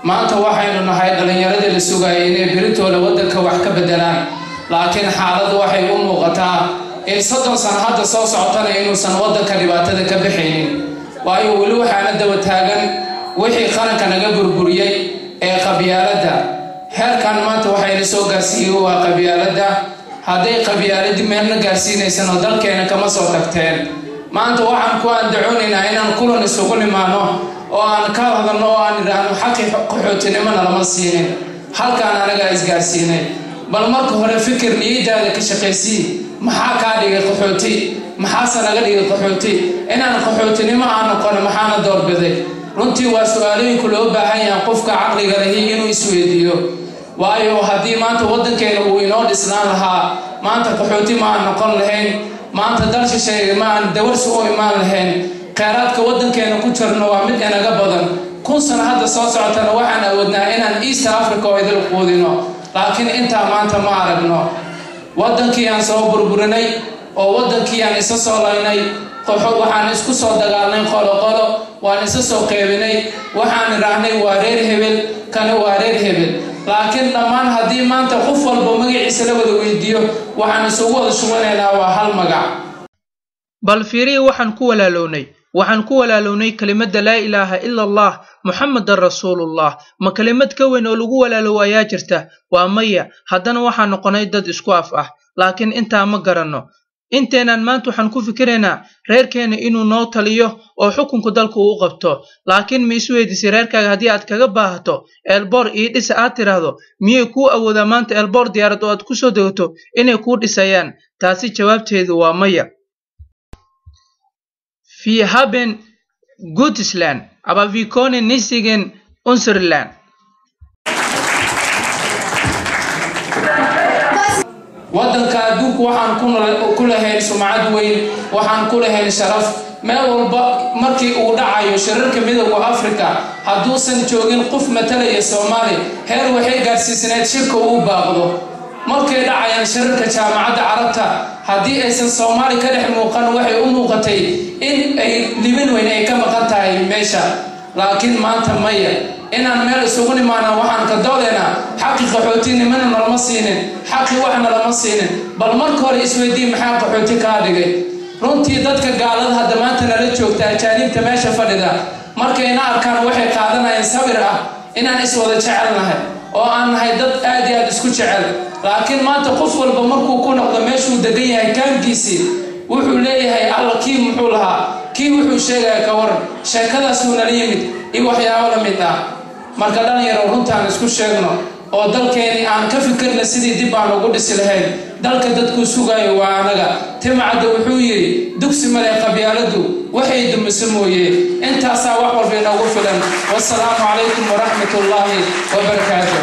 maanta waxaynu nahay dhalinyarada la sugayay inay beritooda waddanka wax ka bedelaan laakiin xaaladdu waxay u muuqataa in 30 sano hadda soo socotana inuusan waddanka dhibaatada ka bixaynin waayo weli waxaana daba taagan wixii qaranka naga burburiyay ee qabyaaladda heerkan maanta waxay la soo gaarsiiyay waa qabyaaladda hadday qabyaaladii meelna gaarsiinaysan oo dalkeena kama soo tagteen maanta waxaan ku andacoonaynaa inaan kulan isugu nimaano oo aan ka hadalno oo aan idhaahno xaqi qaxootinimana lama siinin halkaan anaga isgaarsiinay bal marka hore fikir niyadaada ka shaqaysii maxaa kaa dhigay qaxooti maxaase naga dhigay qaxooti inaan qaxootinimo aan noqono maxaana doorbiday runtii waa su'aalooyinku loo baahan yahay qofka caqliga leh inuu isweydiiyo waayo haddii maanta waddankeena uu inoo dhisnaan lahaa maanta qaxooti ma aan noqon lahayn maanta dal shisheeye ma aan dawarsi u imaan lahayn kheyraadka waddankeena ku jirno waa mid inaga badan 1000 sano hadda soo socotana waxaan awoodnaa inaan East Africa oo idil quudino laakiin intaa maanta ma aragno waddankii aan soo burburinay oo waddankii aan isa soo laynay waxaan isku soo dagaalnay qolo waan isa soo qeybinay waxaan iraahnay waa reer hebel kana waa reer hebel laakiin dhammaan haddii maanta qof walba magaciisa la wada weydiiyo waxaan isugu wada shubanaynaa waa hal magac bal fiiri waxaan ku walaalownay kelimada laa ilaaha illa allah muhammadar rasuulullah ma kelimad ka weyn oo lagu walaalo ayaa jirta waa maya haddana waxaan noqonay dad isku af ah laakiin intaa ma garanno inteenan maanta waxaan ku fikiraynaa reerkeena inuu noo taliyo oo xukunka dalka uu qabto laakiin ma isweydiisay reerkaaga haddii aad kaga baahato elbor ii dhisa aad tiraahdo miyay kuu awoodaa maanta elbor diyaarad oo aad ku soo degto inay kuu dhisayaan taasi jawaabteedu waa maya Wir haben gutes Land, aber wir können nicht sagen unser Land. waddanka adduunku waxaan ku lahayn sumcad weyn waxaan ku lahayn sharaf meel walba markii uu dhacayo shirarka midowga Afrika hadduusan joogin qof matalaya Soomaali heer waxay gaarsiisanayd shirka uu baaqdo markay dhacayaan shirarka jaamacadda Carabta haddii aysan Soomaali ka dhex muuqan waxay u muuqatay in ay libin weyn ay ka maqan tahay meesha laakiin maanta maya inaan meel isugu nimaana waxaan ka doodaynaa xaqi qaxootinimana lama siinin xaqi waxna lama siinin bal marka hore isweydii maxaa qaxooti kaa dhigay runtii dadka gaalada hadda maanta nala joogta ajaanibta meesha fadhida markayna arkaan waxay qaadanayaan sabir ah inaan iswada jecelnahay oo aan nahay dad aad iyo aad isku jecel laakiin maanta qof walba markuu ku noqdo meeshuu degan yahay kaankiisii wuxuu leeyahay alla kii muxuu lahaa kii wuxuu sheegaya ka waran sheekadaasuu nala yimid iyo waxyaabo la mid ah marka dhalinyaro runtaan isku sheegno oo dalkeeni aan ka fikirna sidii dib aan ugu dhisi lahayn dalka dadku sugayo waa anaga timcada wuxuu yiri dugsi male qabyaaladu waxay dumise mooyee intaasaa wax walba inoogu filan wassalaamu calaykum waraxmatullaahi wabarakaatuh